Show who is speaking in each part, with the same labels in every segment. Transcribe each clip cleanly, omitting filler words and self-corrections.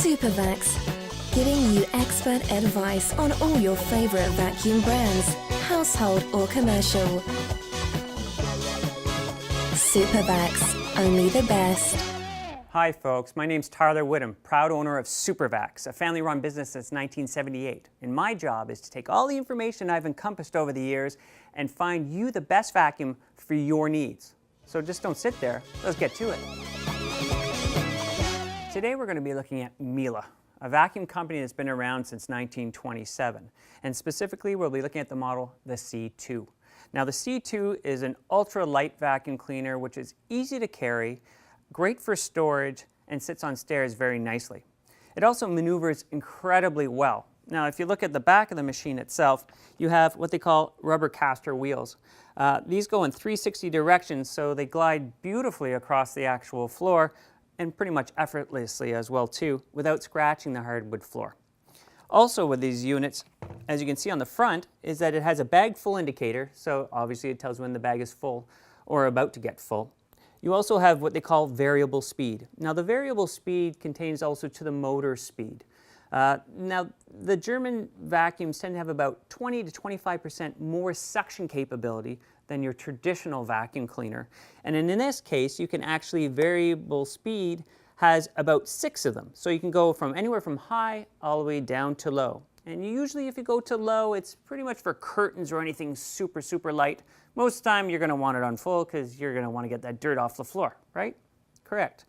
Speaker 1: Supervax, giving you expert advice on all your favorite vacuum brands, household or commercial. Supervax, only the best.
Speaker 2: Hi folks, my name's Tyler Whittam, proud owner of Supervax, a family-run business since 1978. And my job is to take all the information I've encompassed over the years and find you the best vacuum for your needs. So just don't sit there, let's get to it. Today we're going to be looking at Miele, a vacuum company that's been around since 1927. And specifically we'll be looking at the model, the C2. Now the C2 is an ultra-light vacuum cleaner which is easy to carry, great for storage, and sits on stairs very nicely. It also maneuvers incredibly well. Now if you look at the back of the machine itself, you have what they call rubber caster wheels. These go in 360 directions, so they glide beautifully across the actual floor and pretty much effortlessly as well too, without scratching the hardwood floor. Also with these units, as you can see on the front, is that it has a bag full indicator, so obviously it tells when the bag is full or about to get full. You also have what they call variable speed. Now the variable speed contains also to the motor speed. Now the German vacuums tend to have about 20 to 25% more suction capability than your traditional vacuum cleaner. And in this case, you can actually, variable speed has about 6 of them. So you can go from anywhere from high all the way down to low. And usually if you go to low, it's pretty much for curtains or anything super, super light. Most of the time you're going to want it on full because you're going to want to get that dirt off the floor, right? Correct.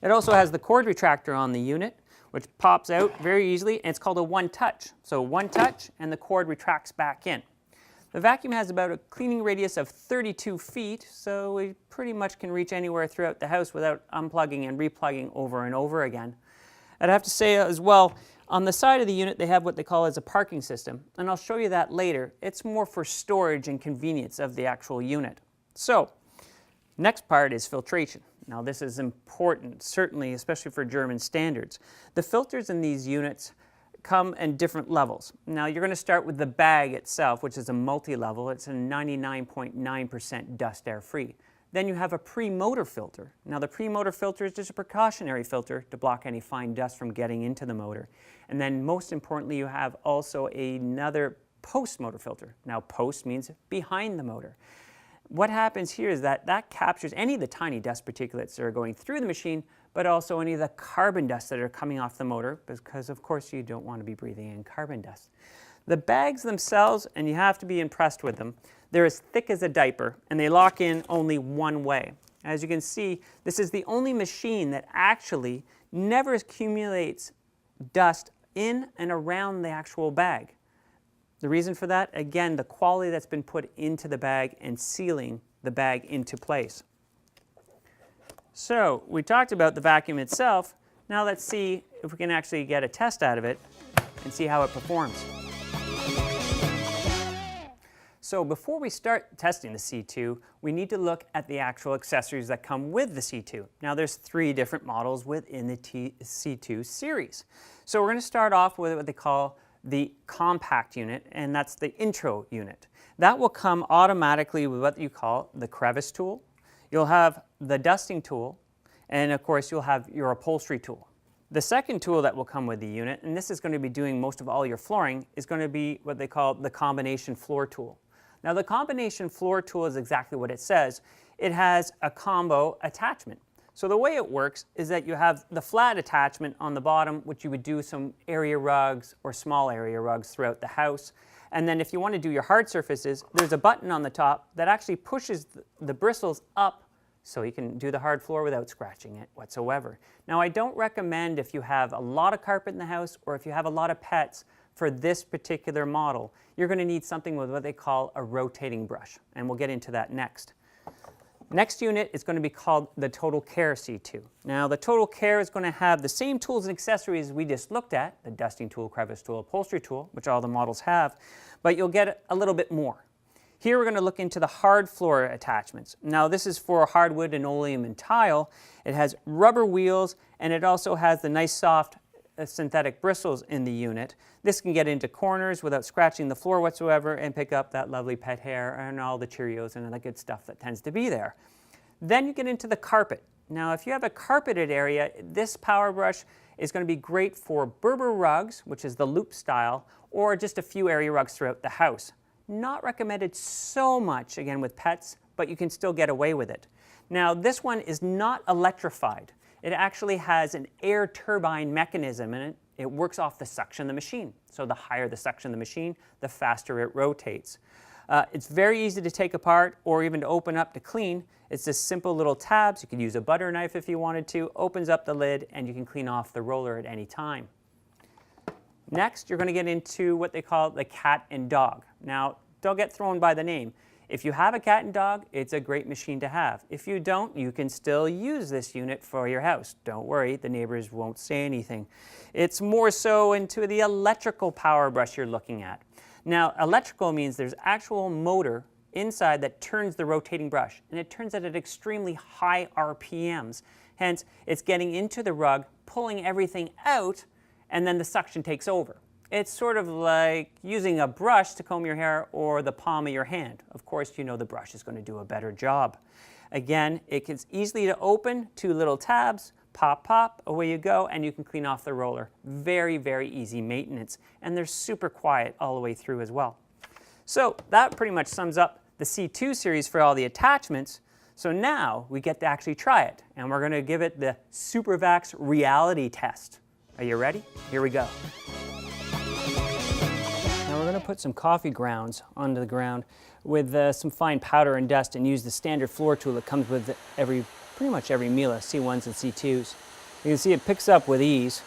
Speaker 2: It also has the cord retractor on the unit, which pops out very easily, and it's called a one-touch. So one touch and the cord retracts back in. The vacuum has about a cleaning radius of 32 feet, so we pretty much can reach anywhere throughout the house without unplugging and replugging over and over again. I'd have to say as well, on the side of the unit they have what they call as a parking system, and I'll show you that later. It's more for storage and convenience of the actual unit. So, next part is filtration. Now this is important, certainly, especially for German standards. The filters in these units come in different levels. Now you're going to start with the bag itself, which is a multi-level. It's a 99.9% dust air free. Then you have a pre-motor filter. Now the pre-motor filter is just a precautionary filter to block any fine dust from getting into the motor. And then most importantly, you have also another post-motor filter. Now post means behind the motor. What happens here is that that captures any of the tiny dust particulates that are going through the machine, but also any of the carbon dust that are coming off the motor, because of course you don't want to be breathing in carbon dust. The bags themselves, and you have to be impressed with them, they're as thick as a diaper, and they lock in only one way. As you can see, this is the only machine that actually never accumulates dust in and around the actual bag. The reason for that, again, the quality that's been put into the bag and sealing the bag into place. So we talked about the vacuum itself. Now let's see if we can actually get a test out of it and see how it performs. So before we start testing the C2, we need to look at the actual accessories that come with the C2. Now there's 3 different models within the C2 series. So we're going to start off with what they call the compact unit, and that's the intro unit. That will come automatically with what you call the crevice tool. You'll have the dusting tool, and of course you'll have your upholstery tool. The second tool that will come with the unit, and this is going to be doing most of all your flooring, is going to be what they call the combination floor tool. Now the combination floor tool is exactly what it says. It has a combo attachment. So the way it works is that you have the flat attachment on the bottom, which you would do some area rugs or small area rugs throughout the house. And then if you want to do your hard surfaces, there's a button on the top that actually pushes the bristles up so you can do the hard floor without scratching it whatsoever. Now I don't recommend, if you have a lot of carpet in the house or if you have a lot of pets, for this particular model, you're going to need something with what they call a rotating brush, and we'll get into that next. Next unit is going to be called the Total Care C2. Now the Total Care is going to have the same tools and accessories we just looked at, the dusting tool, crevice tool, upholstery tool, which all the models have, but you'll get a little bit more. Here we're going to look into the hard floor attachments. Now this is for hardwood, linoleum, and tile. It has rubber wheels, and it also has the nice soft synthetic bristles in the unit. This can get into corners without scratching the floor whatsoever and pick up that lovely pet hair and all the Cheerios and the good stuff that tends to be there. Then you get into the carpet. Now if you have a carpeted area, this power brush is going to be great for Berber rugs, which is the loop style, or just a few area rugs throughout the house. Not recommended so much, again, with pets, but you can still get away with it. Now, this one is not electrified. It actually has an air turbine mechanism in it. It works off the suction of the machine. So the higher the suction of the machine, the faster it rotates. It's very easy to take apart or even to open up to clean. It's just simple little tabs. You can use a butter knife if you wanted to. Opens up the lid and you can clean off the roller at any time. Next, you're going to get into what they call the cat and dog. Now, don't get thrown by the name. If you have a cat and dog, it's a great machine to have. If you don't, you can still use this unit for your house. Don't worry, the neighbors won't say anything. It's more so into the electrical power brush you're looking at. Now, electrical means there's actual motor inside that turns the rotating brush, and it turns it at extremely high RPMs. Hence, it's getting into the rug, pulling everything out, and then the suction takes over. It's sort of like using a brush to comb your hair or the palm of your hand. Of course, you know the brush is going to do a better job. Again, it's easily to open, 2 little tabs, pop, pop, away you go, and you can clean off the roller. Very, very easy maintenance, and they're super quiet all the way through as well. So that pretty much sums up the C2 series for all the attachments. So now we get to actually try it, and we're going to give it the SuperVax reality test. Are you ready? Here we go. Now we're going to put some coffee grounds onto the ground with some fine powder and dust and use the standard floor tool that comes with pretty much every Miele, C1s and C2s. You can see it picks up with ease.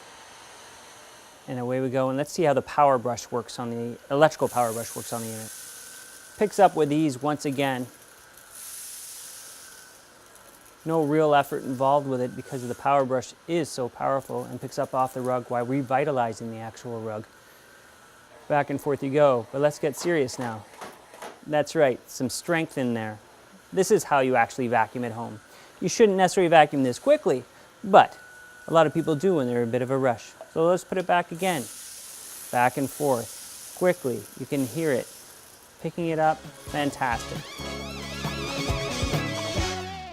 Speaker 2: And away we go. And let's see how the power brush works on the electrical power brush works on the unit. Picks up with ease once again. No real effort involved with it because the power brush is so powerful and picks up off the rug while revitalizing the actual rug. Back and forth you go, but let's get serious now. That's right, some strength in there. This is how you actually vacuum at home. You shouldn't necessarily vacuum this quickly, but a lot of people do when they're in a bit of a rush. So let's put it back again. Back and forth, quickly. You can hear it. Picking it up, fantastic.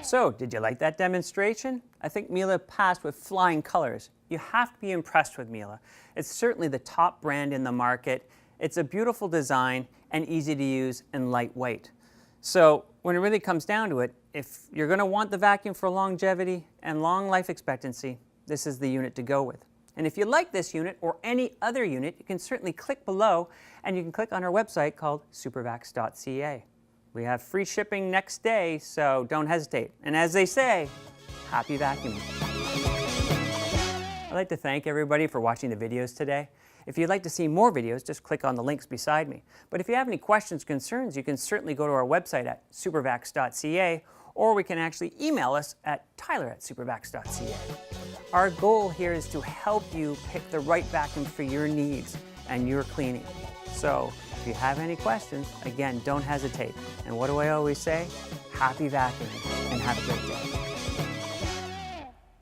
Speaker 2: So, did you like that demonstration? I think Miele passed with flying colors. You have to be impressed with Miele. It's certainly the top brand in the market. It's a beautiful design and easy to use and lightweight. So, when it really comes down to it, if you're going to want the vacuum for longevity and long life expectancy, this is the unit to go with. And if you like this unit or any other unit, you can certainly click below and you can click on our website called supervax.ca. We have free shipping next day, so don't hesitate. And as they say, happy vacuuming. I'd like to thank everybody for watching the videos today. If you'd like to see more videos, just click on the links beside me. But if you have any questions, concerns, you can certainly go to our website at supervax.ca, or we can actually email us at tyler@supervax.ca. Our goal here is to help you pick the right vacuum for your needs and your cleaning. So if you have any questions, again, don't hesitate. And what do I always say? Happy vacuuming and have a great day.